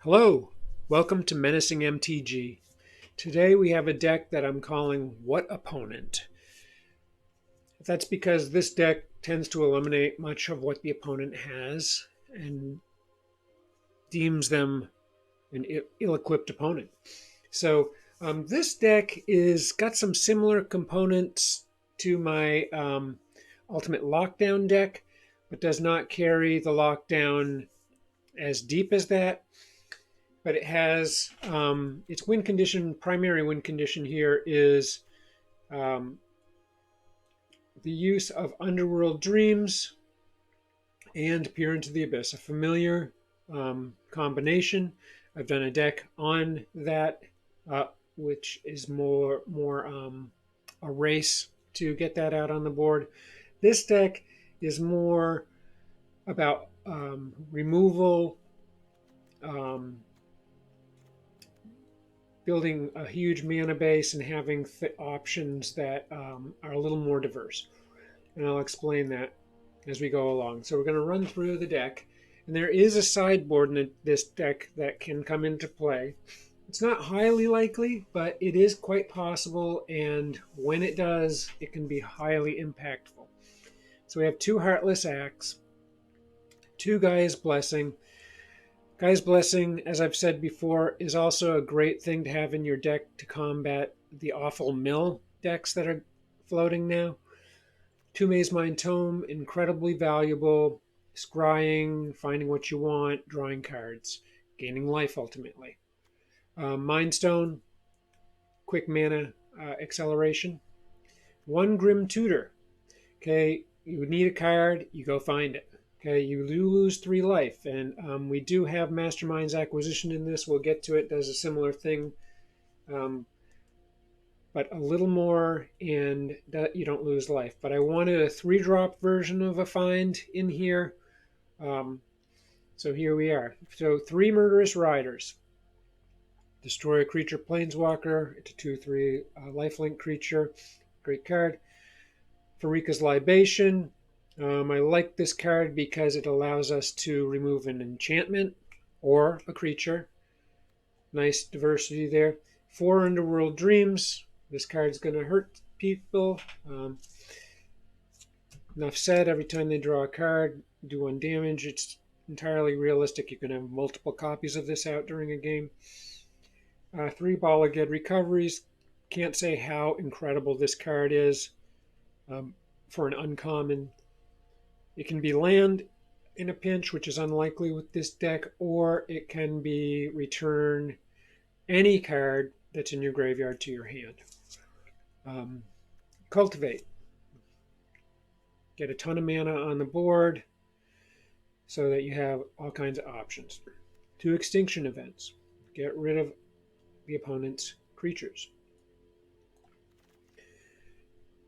Hello, welcome to Menacing MTG. Today we have a deck that I'm calling What Opponent? That's because this deck tends to eliminate much of what the opponent has and deems them an ill-equipped opponent. So this deck is got some similar components to my Ultimate Lockdown deck, but does not carry the lockdown as deep as that. But it has its win condition. Primary win condition here is um, the use of Underworld Dreams and Peer into the Abyss, a familiar combination. I've done a deck on that, which is more a race to get that out on the board. This deck is more about removal, um, building a huge mana base and having options that are a little more diverse. And I'll explain that as we go along. So we're going to run through the deck. And there is a sideboard in this deck that can come into play. It's not highly likely, but it is quite possible. And when it does, it can be highly impactful. So we have two Heartless Acts, two Gaia's Blessing. Gaia's Blessing, as I've said before, is also a great thing to have in your deck to combat the awful mill decks that are floating now. Two Mastermind Tome, incredibly valuable. Scrying, finding what you want, drawing cards, gaining life ultimately. Mind Stone, quick mana acceleration. One Grim Tutor. Okay, you need a card, you go find it. Okay, you do lose 3 life, and we do have Mastermind's acquisition in this. We'll get to it. Does a similar thing, but a little more, and you don't lose life. But I wanted a 3-drop version of a find in here, so here we are. So 3 Murderous Riders. Destroy a creature planeswalker. It's a 2/3 lifelink creature. Great card. Pharika's Libation. I like this card because it allows us to remove an enchantment or a creature. Nice diversity there. 4 Underworld Dreams. This card's going to hurt people. Enough said. Every time they draw a card, do 1 damage. It's entirely realistic. You can have multiple copies of this out during a game. 3 Ball of Ged Recoveries. Can't say how incredible this card is for an uncommon. It can be land in a pinch, which is unlikely with this deck, or it can be return any card that's in your graveyard to your hand. Cultivate. Get a ton of mana on the board so that you have all kinds of options. 2 Extinction Events. Get rid of the opponent's creatures.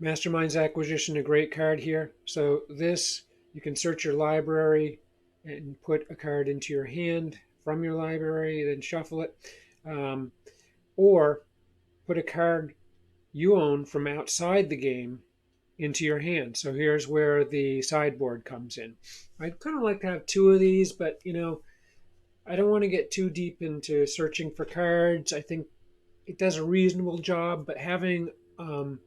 Mastermind's Acquisition, a great card here. So this, you can search your library and put a card into your hand from your library, then shuffle it. Or put a card you own from outside the game into your hand. So here's where the sideboard comes in. I'd kind of like to have 2 of these, but I don't want to get too deep into searching for cards. I think it does a reasonable job, but having the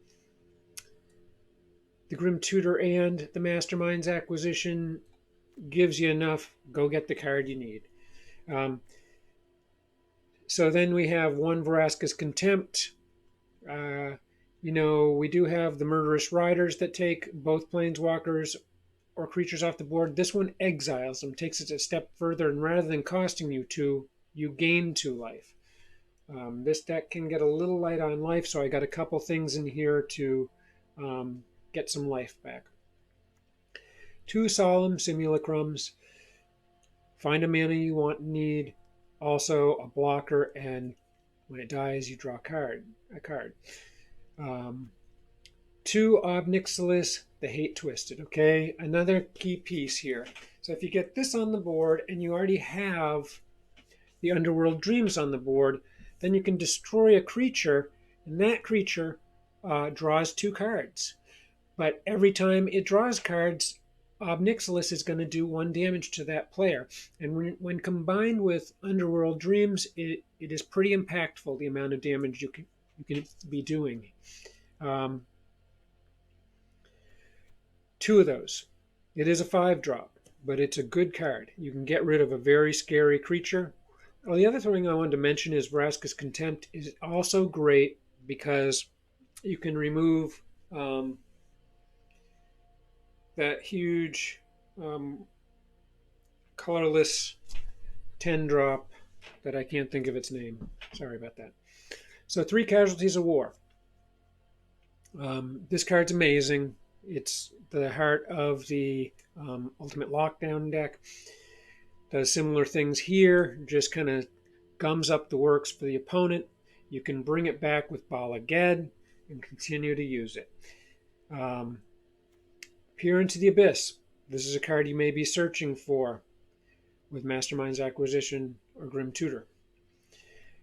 Grim Tutor and the Mastermind's Acquisition gives you enough. Go get the card you need. So then we have 1 Vraska's Contempt. We do have the Murderous Riders that take both planeswalkers or creatures off the board. This one exiles them, takes it a step further, and rather than costing you 2, you gain 2 life. This deck can get a little light on life, so I got a couple things in here to get some life back. 2 Solemn Simulacrums. Find a mana you want and need. Also a blocker, and when it dies, you draw a card. 2 Ob Nixilis, the Hate Twisted. Okay, another key piece here. So if you get this on the board and you already have the Underworld Dreams on the board, then you can destroy a creature, and that creature draws 2 cards. But every time it draws cards, Nixilis is going to do 1 damage to that player. And when combined with Underworld Dreams, it is pretty impactful, the amount of damage you can be doing. 2 of those. It is a 5-drop, but it's a good card. You can get rid of a very scary creature. Oh, the other thing I wanted to mention is Vraska's Contempt is also great because you can remove that huge colorless 10-drop that I can't think of its name. Sorry about that. So 3 Casualties of War. This card's amazing. It's the heart of the Ultimate Lockdown deck. Does similar things here, just kind of gums up the works for the opponent. You can bring it back with Bala Ged and continue to use it. Peer into the Abyss. This is a card you may be searching for with Mastermind's Acquisition or Grim Tutor.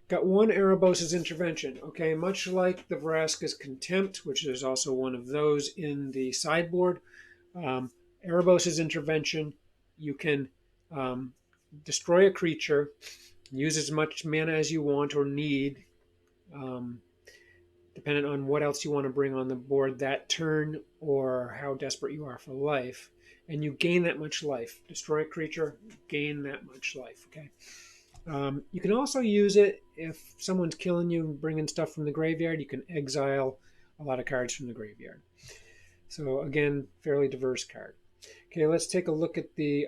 Got 1 Erebos' Intervention. Okay, much like the Vraska's Contempt, which is also one of those in the sideboard. Erebos' Intervention, you can destroy a creature, use as much mana as you want or need, depending on what else you want to bring on the board that turn or how desperate you are for life, and you gain that much life. Destroy a creature, gain that much life. Okay. You can also use it if someone's killing you and bringing stuff from the graveyard. You can exile a lot of cards from the graveyard. So again, fairly diverse card. Okay, let's take a look at the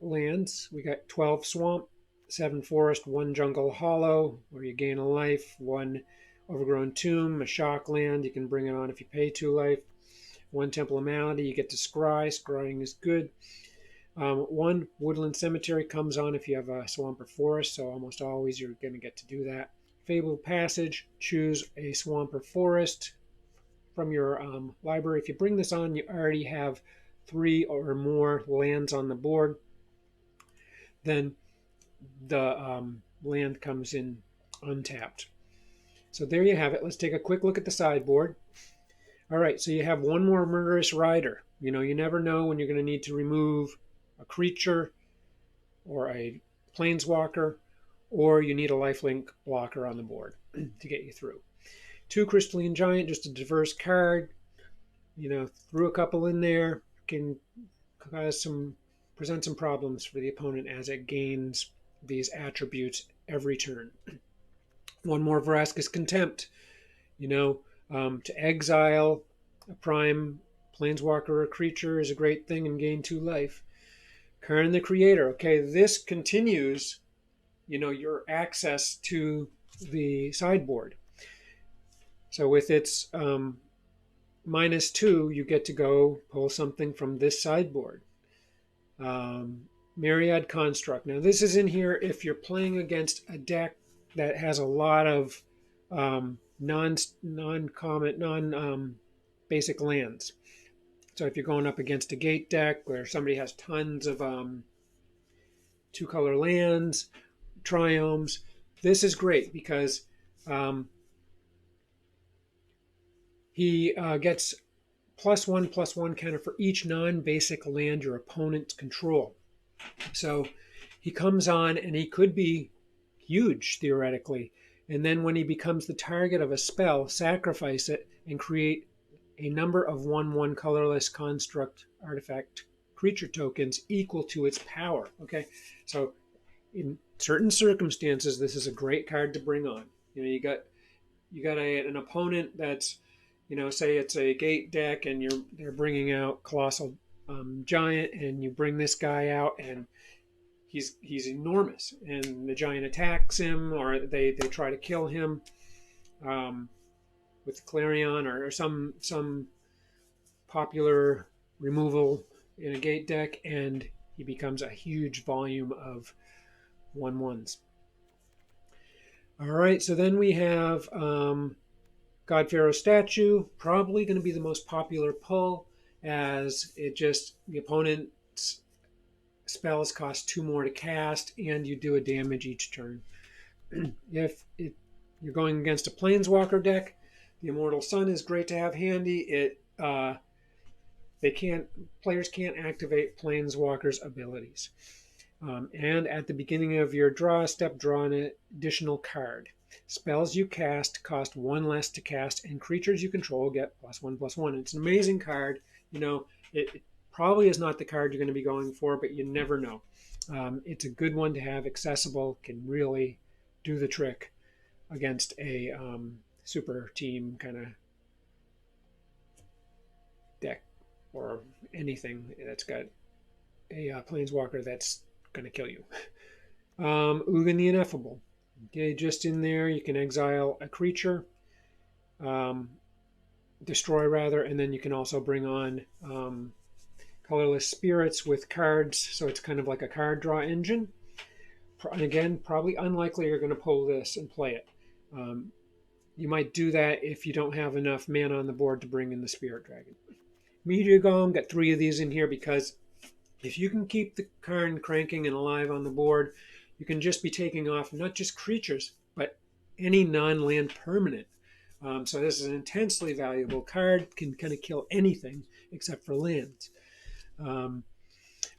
lands. We got 12 Swamp, 7 Forest, 1 Jungle Hollow, where you gain a life, 1 Overgrown Tomb, a shock land. You can bring it on if you pay 2 life. 1 Temple of Malady, you get to scry. Scrying is good. 1 Woodland Cemetery comes on if you have a swamp or forest, so almost always you're going to get to do that. Fabled Passage, choose a swamp or forest from your library. If you bring this on, you already have 3 or more lands on the board. Then the land comes in untapped. So there you have it. Let's take a quick look at the sideboard. All right, so you have 1 more Murderous Rider. You know, you never know when you're going to need to remove a creature or a planeswalker, or you need a lifelink blocker on the board to get you through. 2 Crystalline Giant, just a diverse card. You know, threw a couple in there, can present some problems for the opponent as it gains these attributes every turn. 1 more Vraska's Contempt. You know, to exile a prime planeswalker or creature is a great thing and gain 2 life. Karn the Creator. Okay, this continues, you know, your access to the sideboard. So with its -2, you get to go pull something from this sideboard. Myriad Construct. Now this is in here if you're playing against a deck that has a lot of basic lands. So if you're going up against a gate deck where somebody has tons of 2-color lands, triomes, this is great because he gets +1/+1 counter for each non-basic land your opponents control. So he comes on and he could be huge theoretically. And then when he becomes the target of a spell, sacrifice it and create a number of 1/1 colorless construct artifact creature tokens equal to its power. Okay, so in certain circumstances, this is a great card to bring on. You know, you got an opponent that's, you know, say it's a gate deck and they're bringing out Colossal Giant, and you bring this guy out and he's enormous, and the giant attacks him, or they try to kill him. With Clarion or some popular removal in a gate deck, and he becomes a huge volume of 1/1s. All right, so then we have God Pharaoh Statue, probably going to be the most popular pull, as the opponent's spells cost 2 more to cast, and you do a damage each turn. If you're going against a Planeswalker deck, the Immortal Sun is great to have handy. It Players can't activate Planeswalker's abilities. And at the beginning of your draw step, draw an additional card. Spells you cast cost 1 less to cast, and creatures you control get +1/+1. It's an amazing card. It probably is not the card you're going to be going for, but you never know. It's a good one to have accessible, can really do the trick against a super team kind of deck or anything that's got a Planeswalker that's going to kill you. Ugin the Ineffable. Okay, just in there, you can exile a creature, destroy rather, and then you can also bring on colorless spirits with cards, so it's kind of like a card draw engine. And again, probably unlikely you're going to pull this and play it. You might do that if you don't have enough mana on the board to bring in the Spirit Dragon. Meteor Golem, got 3 of these in here because if you can keep the Karn cranking and alive on the board, you can just be taking off not just creatures, but any non-land permanent. So this is an intensely valuable card, can kind of kill anything except for lands.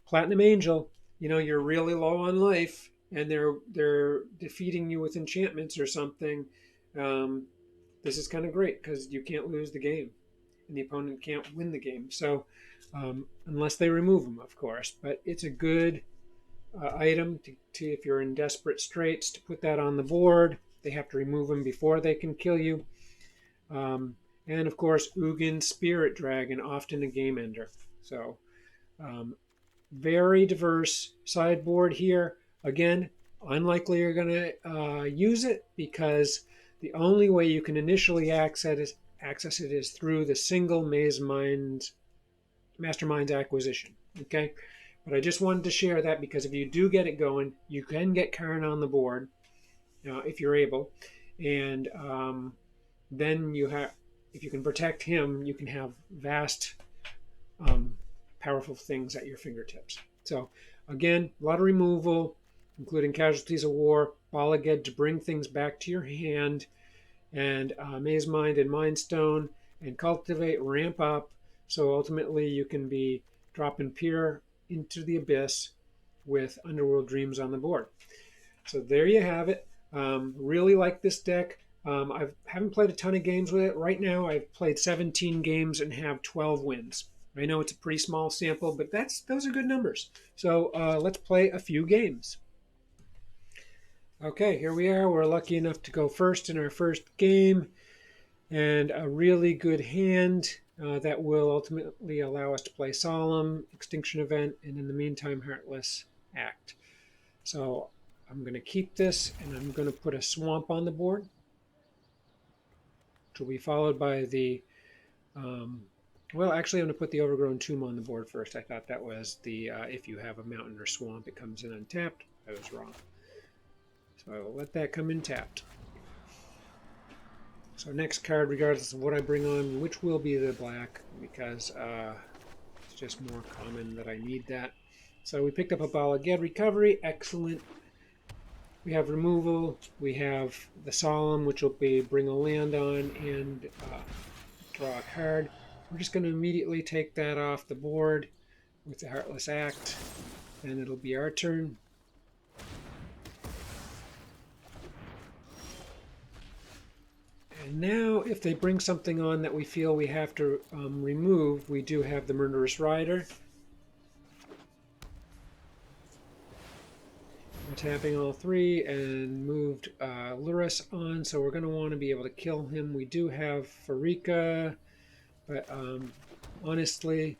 Platinum Angel, you're really low on life, and they're defeating you with enchantments or something. This is kind of great because you can't lose the game, and the opponent can't win the game. So unless they remove them, of course. But it's a good item to if you're in desperate straits, to put that on the board. They have to remove them before they can kill you. And of course, Ugin Spirit Dragon, often a game ender. So very diverse sideboard here. Again, unlikely you're going to use it because the only way you can initially access it is through the single Mastermind's acquisition. Okay, but I just wanted to share that because if you do get it going, you can get Karn on the board if you're able, and then if you can protect him, you can have vast, powerful things at your fingertips. So again, a lot of removal, including Casualties of War, Balaged to bring things back to your hand, and Maze Mind and Mind Stone, and Cultivate, ramp up, so ultimately you can be dropping Peer into the Abyss with Underworld Dreams on the board. So there you have it. Really like this deck. I haven't played a ton of games with it. Right now I've played 17 games and have 12 wins. I know it's a pretty small sample, but those are good numbers. So let's play a few games. Okay, here we are. We're lucky enough to go first in our first game, and a really good hand that will ultimately allow us to play Solemn, Extinction Event, and in the meantime, Heartless Act. So I'm going to keep this, and I'm going to put a Swamp on the board, which will be followed by the... well, actually, I'm going to put the Overgrown Tomb on the board first. I thought that was the if you have a mountain or swamp, it comes in untapped. I was wrong. So I will let that come in tapped. So next card, regardless of what I bring on, which will be the black, because it's just more common that I need that. So we picked up a Balaged Recovery. Excellent. We have removal. We have the Solemn, which will be bring a land on and draw a card. We're just going to immediately take that off the board with the Heartless Act, and it'll be our turn. And now, if they bring something on that we feel we have to remove, we do have the Murderous Rider. We're tapping all 3 and moved Lurrus on, so we're going to want to be able to kill him. We do have Pharika, but honestly,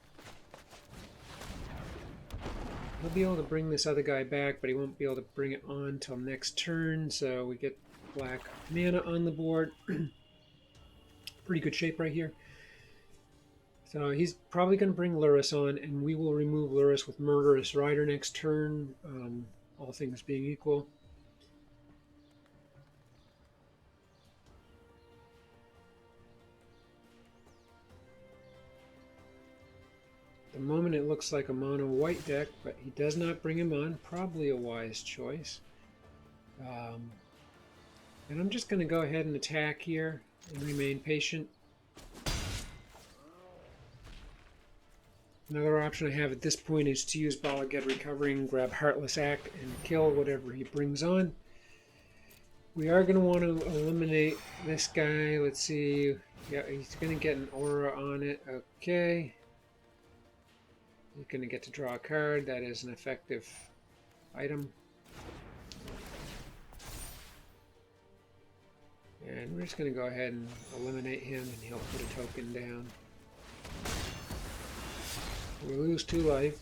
he'll be able to bring this other guy back, but he won't be able to bring it on until next turn, so we get black mana on the board. Pretty good shape right here. So he's probably going to bring Lurrus on, and we will remove Lurrus with Murderous Rider next turn, all things being equal. At the moment it looks like a mono white deck, but he does not bring him on. Probably a wise choice. And I'm just going to go ahead and attack here and remain patient. Another option I have at this point is to use Bala Get Recovering, grab Heartless Act, and kill whatever he brings on. We are going to want to eliminate this guy. Let's see. Yeah, he's going to get an aura on it. Okay. He's going to get to draw a card. That is an effective item. And we're just going to go ahead and eliminate him, and he'll put a token down. We lose 2 life.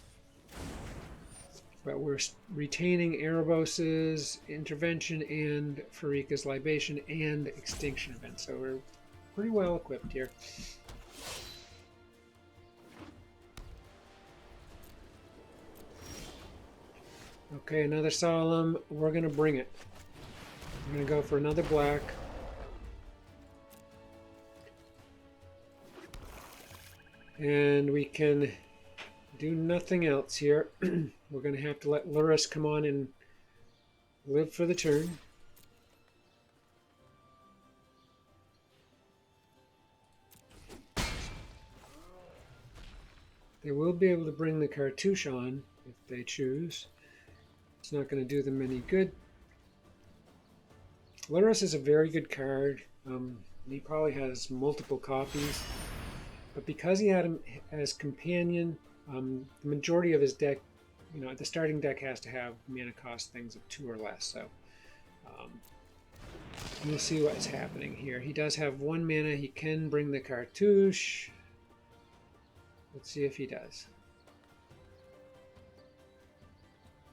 But we're retaining Erebos's Intervention and Farika's Libation and Extinction Event. So we're pretty well equipped here. Okay, another Solemn. We're going to bring it. I'm going to go for another black. And we can do nothing else here. We're going to have to let Luris come on and live for the turn. They will be able to bring the Cartouche on if they choose. It's not going to do them any good. Luris is a very good card. He probably has multiple copies. But because he had him as companion, the majority of his deck, the starting deck has to have mana cost things of 2 or less. So we'll see what's happening here. He does have 1 mana. He can bring the Cartouche. Let's see if he does.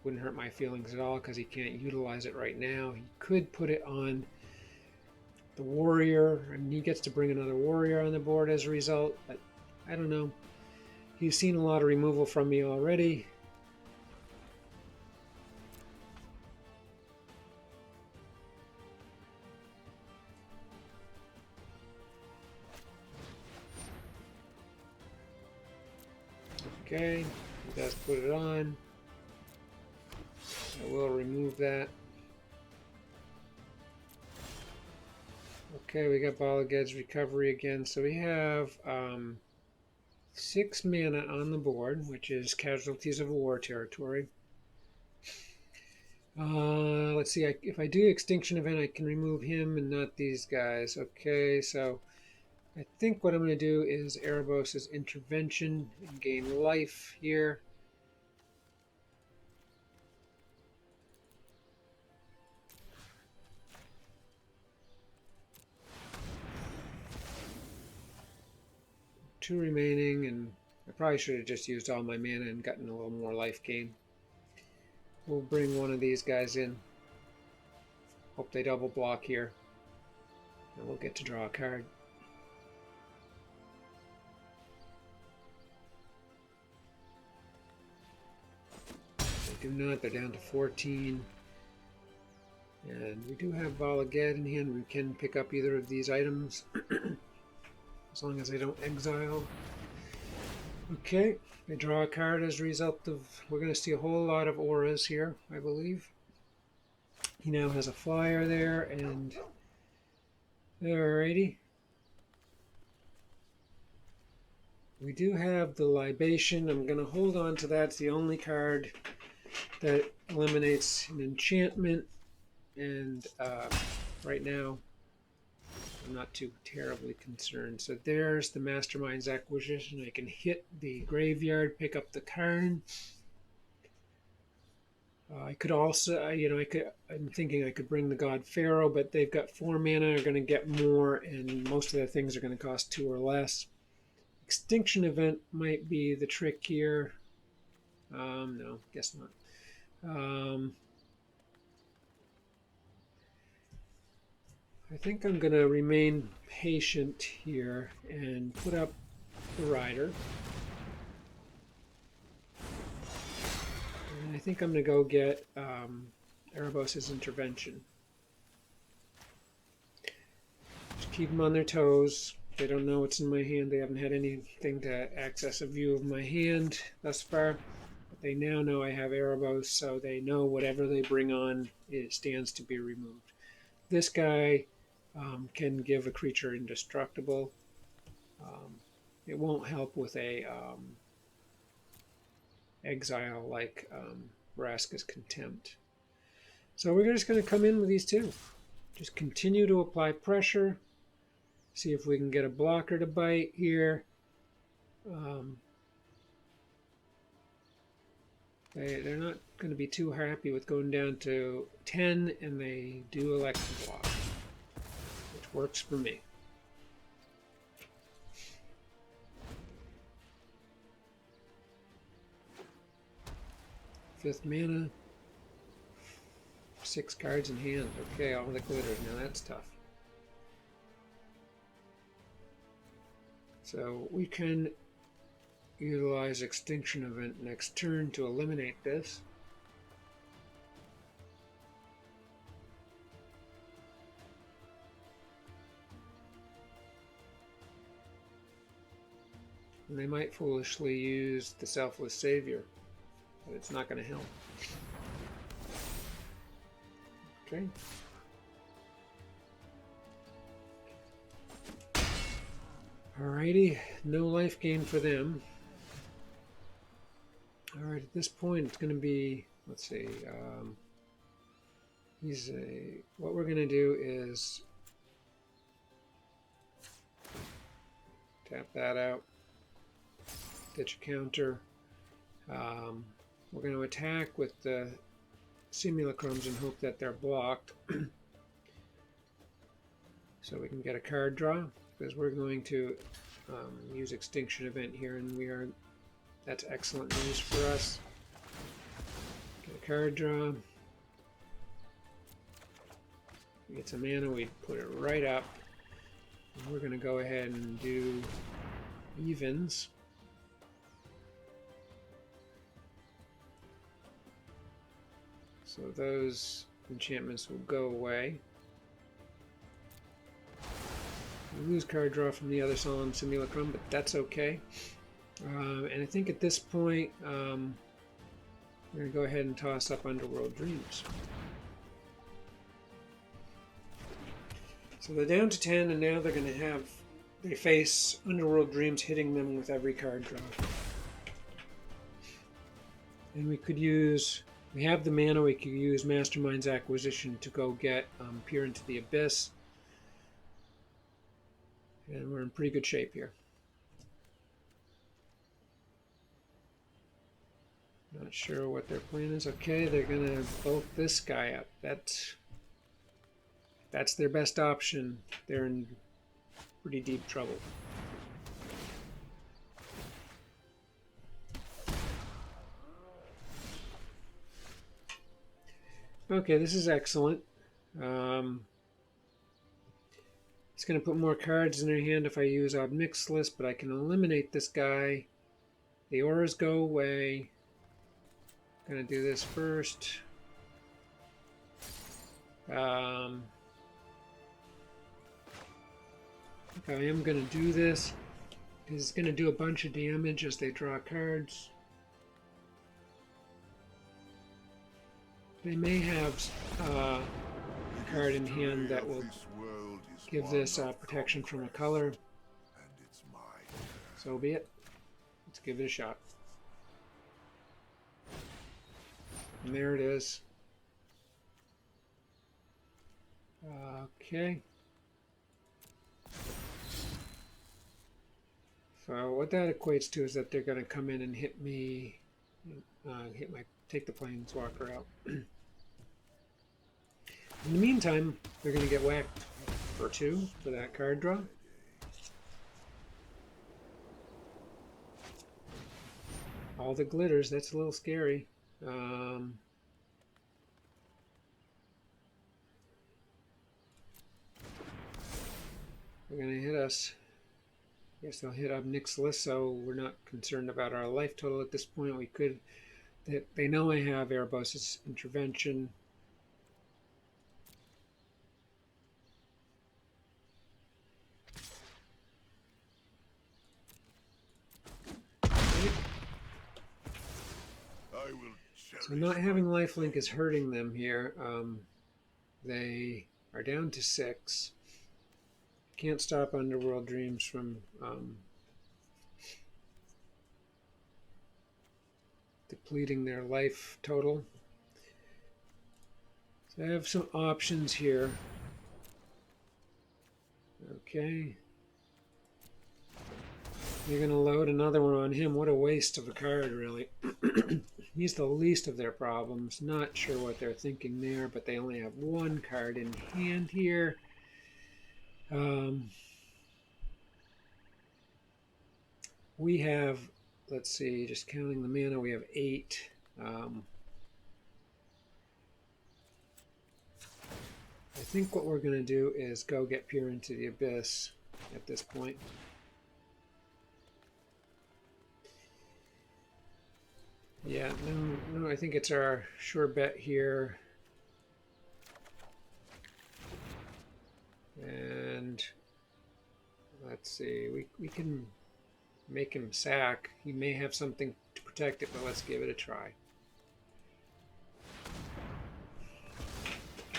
Wouldn't hurt my feelings at all because he can't utilize it right now. He could put it on the warrior, and he gets to bring another warrior on the board as a result, but I don't know. He's seen a lot of removal from me already. Okay, he does put it on. I will remove that. Okay, we got Bala Ged's Recovery again. So we have 6 mana on the board, which is Casualties of War territory. Let's see, if I do Extinction Event, I can remove him and not these guys. Okay, so I think what I'm going to do is Erebos's Intervention and gain life here. Two remaining, and I probably should have just used all my mana and gotten a little more life gain. We'll bring one of these guys in. Hope they double block here. And we'll get to draw a card. They do not, they're down to 14. And we do have Bala Ged in hand. We can pick up either of these items. As long as they don't exile. Okay, they draw a card as a result of... We're going to see a whole lot of auras here, I believe. He now has a flyer there, and... Alrighty. We do have the Libation. I'm going to hold on to that. It's the only card that eliminates an enchantment. And right now... I'm not too terribly concerned. So there's the Mastermind's acquisition. I can hit the graveyard, pick up the card. I could also, I'm thinking I could bring the God Pharaoh, but they've got 4 mana, are going to get more, and most of their things are going to cost 2 or less. Extinction Event might be the trick here. No, guess not. I think I'm going to remain patient here and put up the rider. And I think I'm going to go get Erebos's Intervention. Just keep them on their toes. They don't know what's in my hand. They haven't had anything to access a view of my hand thus far. But they now know I have Erebos, so they know whatever they bring on, it stands to be removed. This guy... can give a creature indestructible. It won't help with a exile like Vraska's Contempt. So we're just going to come in with these two. Just continue to apply pressure. See if we can get a blocker to bite here. They're not going to be too happy with going down to 10, and they do elect to block, which works for me. Fifth mana. 6 cards in hand. Okay, all the glitters. Now that's tough. So we can utilize Extinction Event next turn to eliminate this. And they might foolishly use the Selfless Savior, but it's not going to help. Okay. Alrighty, no life gain for them. Alright, at this point it's going to be, let's see, what we're going to do is tap that out, ditch a counter. We're going to attack with the Simulacrums and hope that they're blocked. So we can get a card draw, because we're going to use Extinction Event here, and that's excellent news for us. Get a card draw. We get some mana, we put it right up. And we're going to go ahead and do evens. So those enchantments will go away. We lose card draw from the other Solemn Simulacrum, but that's okay. And I think at this point, we're going to go ahead and toss up Underworld Dreams. So they're down to 10, and now they're going to they face Underworld Dreams hitting them with every card draw. And we have the mana, we could use Mastermind's Acquisition to go get Peer into the Abyss. And we're in pretty good shape here. Not sure what their plan is. Okay, they're going to bulk this guy up. That's their best option. They're in pretty deep trouble. Okay, this is excellent. It's going to put more cards in their hand if I use Nixilis, but I can eliminate this guy. The auras go away. I'm going to do this first. I am going to do this because it's going to do a bunch of damage as they draw cards. They may have a card in hand that will give this protection from a color. So be it. Let's give it a shot. And there it is. Okay. So what that equates to is that they're going to come in and hit me, take the Planeswalker out. In the meantime, they're going to get whacked for 2 for that card draw. All the glitters, that's a little scary. They're going to hit us. Yes, they'll hit up Nixilis, so we're not concerned about our life total at this point. They know I have Erebos' Intervention. So not having lifelink is hurting them here. They are down to 6. Can't stop Underworld Dreams from depleting their life total. So I have some options here. Okay. You're going to load another one on him. What a waste of a card, really. He's the least of their problems. Not sure what they're thinking there, but they only have one card in hand here. We have, let's see, just counting the mana, we have 8. I think what we're going to do is go get Peer into the Abyss at this point. Yeah, no, I think it's our sure bet here. And let's see, we can make him sack. He may have something to protect it, but let's give it a try.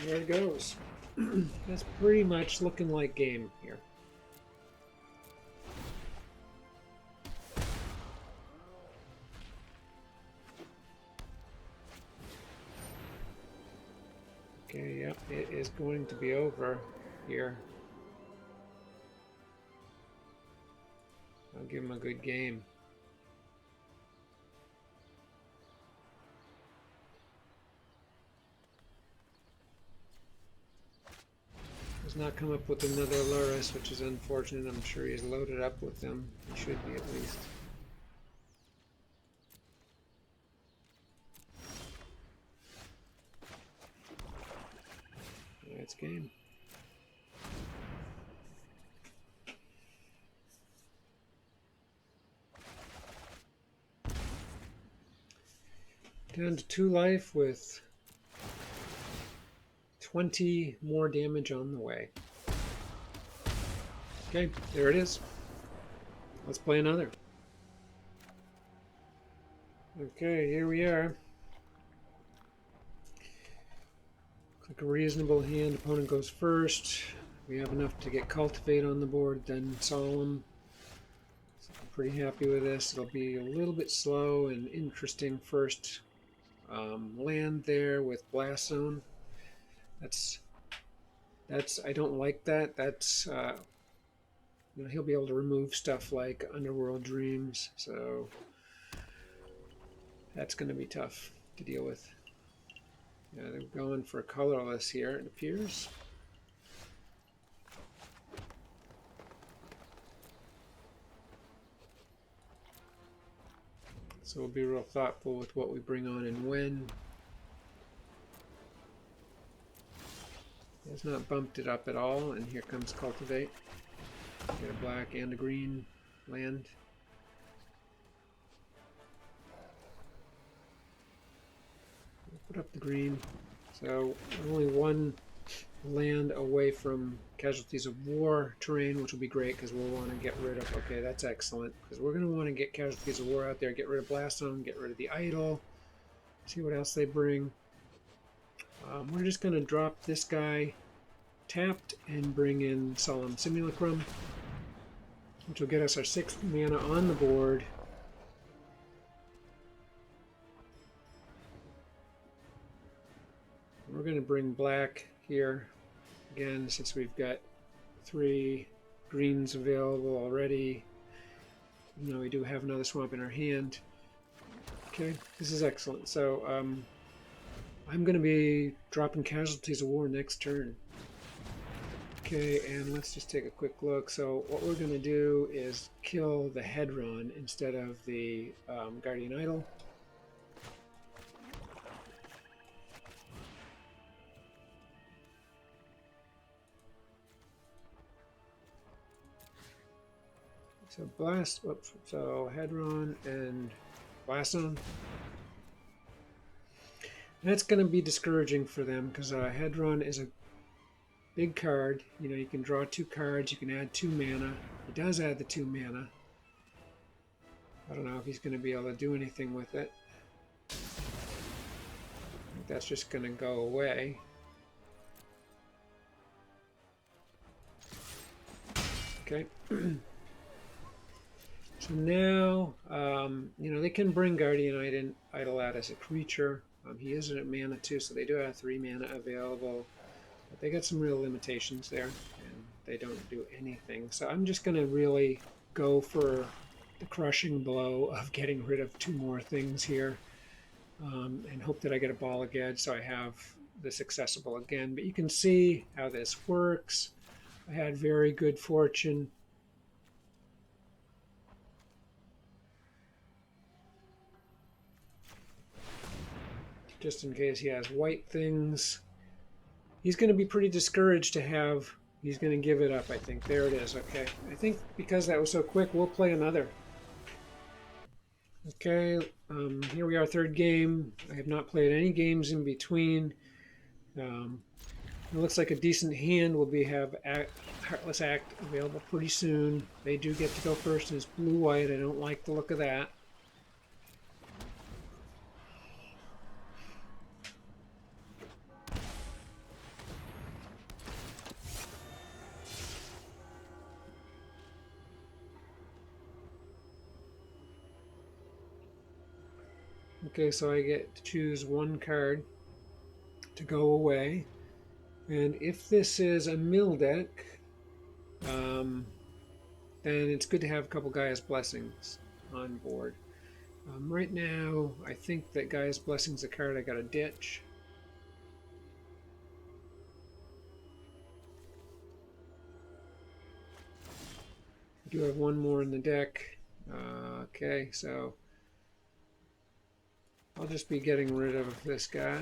There it goes. That's pretty much looking like game here. Okay, yep, it is going to be over here. I'll give him a good game. He's not come up with another Luris, which is unfortunate. I'm sure he's loaded up with them. He should be, at least. It's game. Down to 2 life with 20 more damage on the way. Okay, there it is. Let's play another. Okay, here we are. Looks like a reasonable hand. Opponent goes first. We have enough to get Cultivate on the board, then Solemn. So I'm pretty happy with this. It'll be a little bit slow and interesting first land there with Blast Zone. That's I don't like that. That's you know, he'll be able to remove stuff like Underworld Dreams, so that's going to be tough to deal with. Yeah, they're going for colorless here, it appears. So we'll be real thoughtful with what we bring on and when. He has not bumped it up at all, and here comes Cultivate. Get a black and a green land. Put up the green. So only one land away from Casualties of War terrain, which will be great because we'll want to get rid of. Okay, that's excellent because we're going to want to get Casualties of War out there, get rid of Blast Zone, get rid of the Idol, see what else they bring. We're just going to drop this guy tapped and bring in Solemn Simulacrum, which will get us our 6th mana on the board. We're going to bring black here again since we've got 3 greens available already. You know, we do have another swamp in our hand. Okay, this is excellent. So I'm going to be dropping Casualties of War next turn. Okay, and let's just take a quick look. So what we're going to do is kill the Hedron instead of the Guardian Idol. So so Hedron and Blast Zone. That's going to be discouraging for them because Hedron is a big card. You know, you can draw 2 cards, you can add 2 mana. He does add the 2 mana. I don't know if he's going to be able to do anything with it. I think that's just going to go away. Okay. So So now, you know, they can bring Guardian Idol out as a creature. He is a mana too, so they do have 3 mana available. But they got some real limitations there, and they don't do anything. So I'm just going to really go for the crushing blow of getting rid of 2 more things here, and hope that I get a ball again so I have this accessible again. But you can see how this works. I had very good fortune. Just in case he has white things. He's going to be pretty discouraged to have. He's going to give it up, I think. There it is. Okay. I think because that was so quick, we'll play another. Okay. Here we are, 3rd game. I have not played any games in between. It looks like a decent hand will have Heartless Act available pretty soon. They do get to go first, and it's blue-white. I don't like the look of that. Okay, so I get to choose 1 card to go away. And if this is a mill deck, then it's good to have a couple Gaia's Blessings on board. Right now, I think that Gaia's Blessing's a card I gotta ditch. I do have 1 more in the deck. Okay, so I'll just be getting rid of this guy.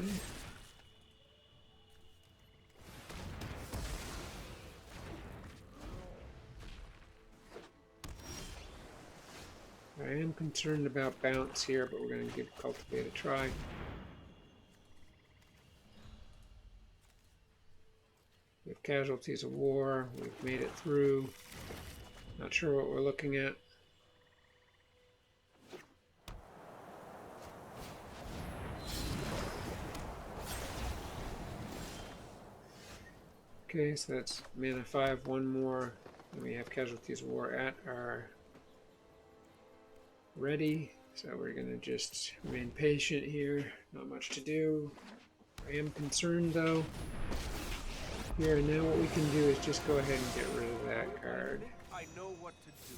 I am concerned about bounce here, but we're going to give Cultivate a try. We have Casualties of War. We've made it through. Not sure what we're looking at. Okay, so that's mana 5, 1 more. And we have Casualties of War at our ready. So we're going to just remain patient here. Not much to do. I am concerned though. Here and now what we can do is just go ahead and get rid of that card. I know what to do.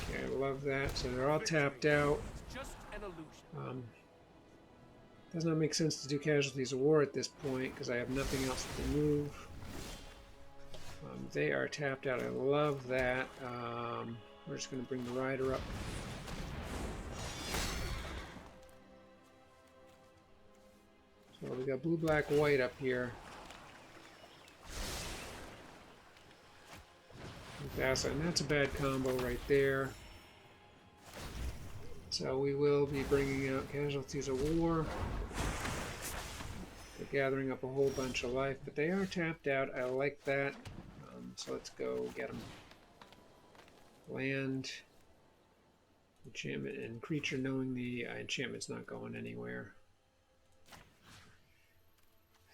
Okay, I love that. So they're all tapped out. Just an illusion. Does not make sense to do Casualties of War at this point because I have nothing else to move. They are tapped out. I love that. We're just going to bring the rider up. So we got blue, black, white up here. And that's a bad combo right there. So we will be bringing out Casualties of War. They're gathering up a whole bunch of life, but they are tapped out. I like that. So let's go get them. Land, enchantment, and creature, knowing the enchantment's not going anywhere.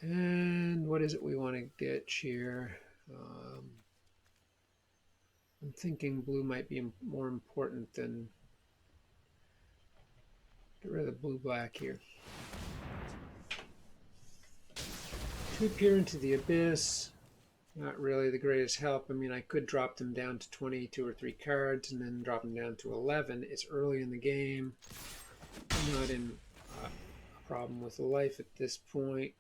And what is it we want to ditch here? I'm thinking blue might be more important than... Get rid of the blue-black here. To peer into the abyss. Not really the greatest help. I mean, I could drop them down to 22 or 3 cards and then drop them down to 11. It's early in the game. I'm not in a problem with life at this point,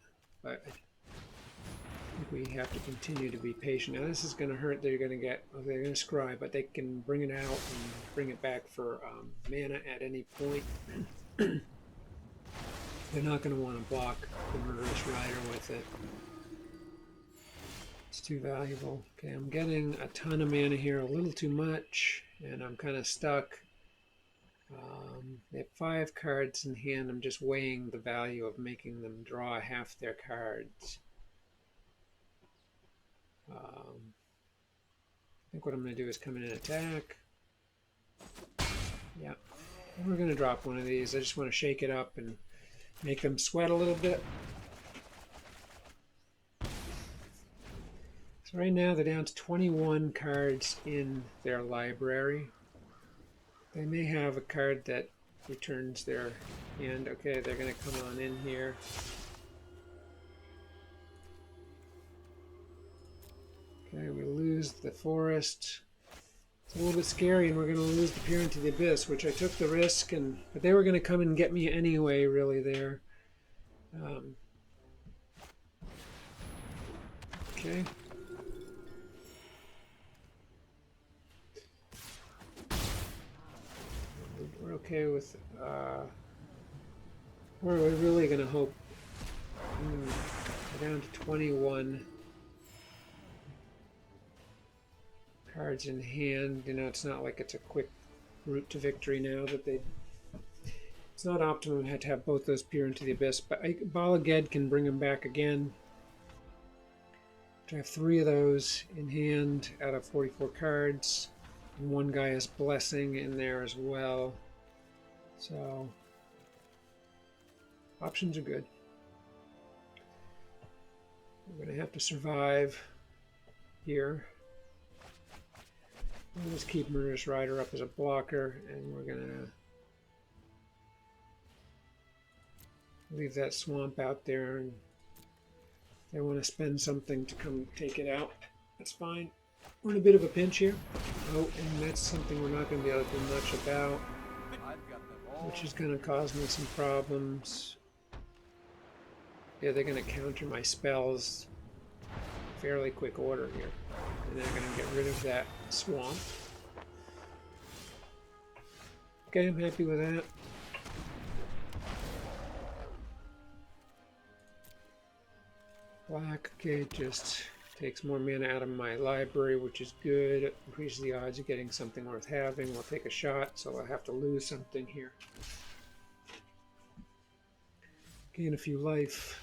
but I think we have to continue to be patient. Now, this is going to hurt. They're going to get, well, they're going to scry, but they can bring it out and bring it back for mana at any point. They're not going to want to block the Murderous Rider with it. It's too valuable. Okay, I'm getting a ton of mana here, a little too much, and I'm kind of stuck. They have 5 cards in hand. I'm just weighing the value of making them draw half their cards. I think what I'm going to do is come in and attack. Yeah, and we're going to drop one of these. I just want to shake it up and make them sweat a little bit. So right now they're down to 21 cards in their library. They may have a card that returns their hand. Okay, they're going to come on in here. Okay, we lose the forest. It's a little bit scary, and we're going to lose the peer into the abyss, which I took the risk, but they were going to come and get me anyway, really, there. Okay. We're okay with... we're really going to hope... we're down to 21 cards in hand. You know, it's not like it's a quick route to victory now that they... It's not optimum to have both those peer into the abyss, but Bala Ged can bring them back again. I have 3 of those in hand out of 44 cards, and one guy has Blessing in there as well. So options are good. We're going to have to survive here. We'll just keep Murderous Rider up as a blocker, and we're going to leave that swamp out there, and if they want to spend something to come take it out, that's fine. We're in a bit of a pinch here. Oh, and that's something we're not going to be able to do much about, which is going to cause me some problems. Yeah, they're going to counter my spells in fairly quick order here. And they're going to get rid of that swamp. Okay, I'm happy with that. Black, okay, just takes more mana out of my library, which is good. It increases the odds of getting something worth having. We'll take a shot, so I'll have to lose something here. Gain a few life.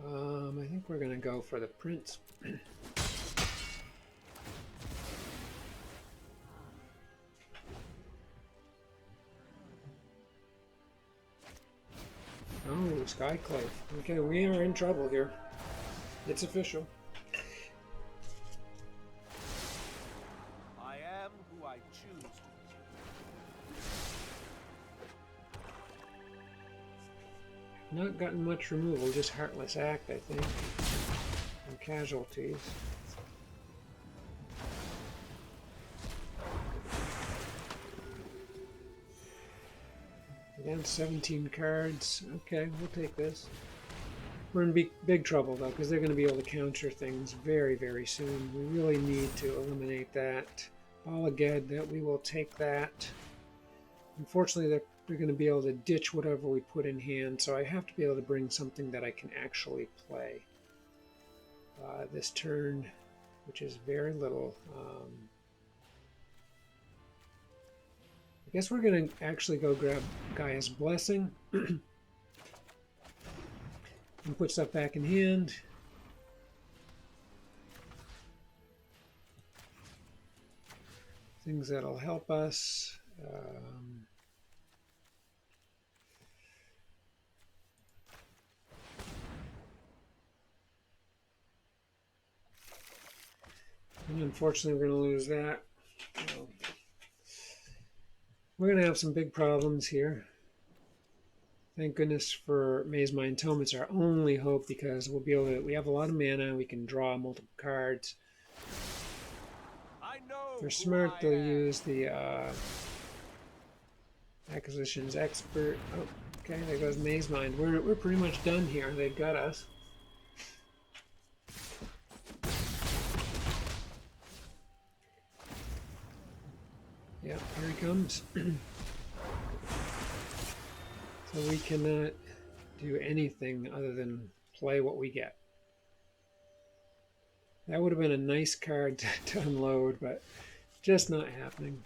I think we're going to go for the Prince. Oh, Skyclave. Okay, we are in trouble here. It's official. I am who I choose to be. Not gotten much removal, just Heartless Act, I think. And Casualties. Down 17 cards. Okay, we'll take this. We're in big trouble, though, because they're going to be able to counter things very, very soon. We really need to eliminate that. Bala Ged, that we will take that. Unfortunately, they're going to be able to ditch whatever we put in hand, so I have to be able to bring something that I can actually play this turn, which is very little. I guess we're going to actually go grab Gaia's Blessing and put stuff back in hand. Things that'll help us. And unfortunately, we're going to lose that. We're going to have some big problems here. Thank goodness for Mastermind Tome. It's our only hope because we'll be able to. We have a lot of mana. We can draw multiple cards. If they're smart, they'll use the Acquisitions Expert. Oh, okay, there goes Mastermind. We're pretty much done here. They've got us. Yep, here he comes. So we cannot do anything other than play what we get. That would have been a nice card to unload, but just not happening.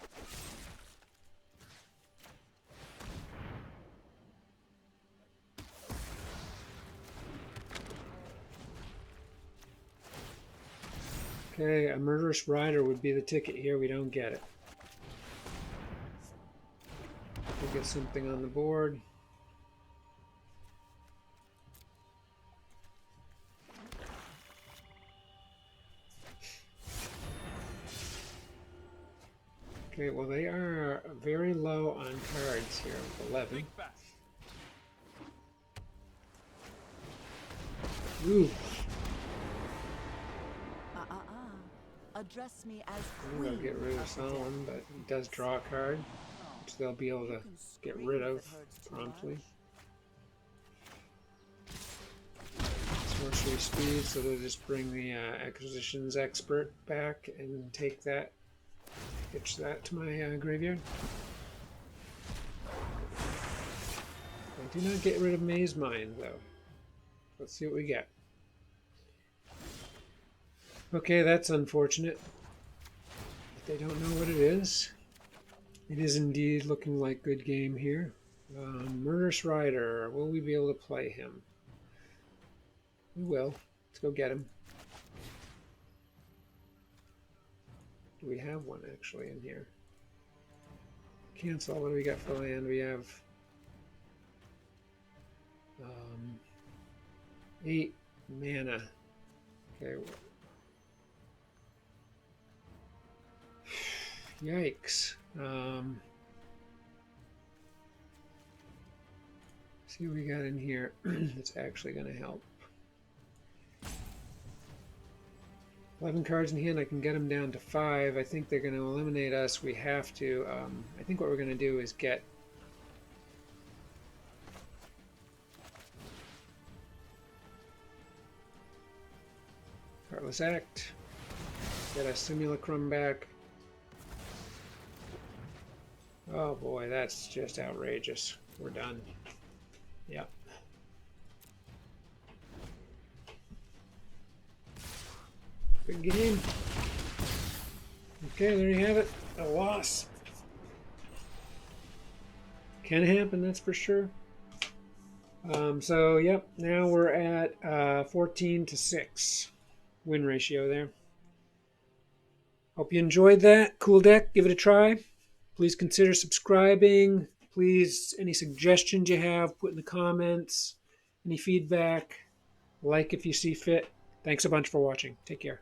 Okay, a Murderous Rider would be the ticket here. We don't get it. We'll get something on the board. Okay, well they are very low on cards here with 11. Think fast. Ooh, Address me as I'm gonna queen get rid of of the dead. Solomon, but he does draw a card, which they'll be able to You can get scream rid if of it hurts too promptly. much. Sorcery speed, so they'll just bring the acquisitions expert back and take that, hitch that to my graveyard. I do not get rid of Maze Mind though. Let's see what we get. Okay, that's unfortunate. They don't know what it is. It is indeed looking like good game here. Murderous Rider, will we be able to play him? We will. Let's go get him. Do we have one actually in here? Cancel. What do we got for land? We have 8 mana. Okay. Yikes. See what we got in here that's actually going to help. 11 cards in hand, I can get them down to 5. I think they're going to eliminate us. We have to. I think what we're going to do is get Heartless Act, get a Simulacrum back. Oh boy, that's just outrageous. We're done. Yep. Good game. Okay, there you have it. A loss. Can happen, that's for sure. So, yep, now we're at 14-6 win ratio there. Hope you enjoyed that. Cool deck. Give it a try. Please consider subscribing. Please, any suggestions you have, put in the comments. Any feedback, like if you see fit. Thanks a bunch for watching. Take care.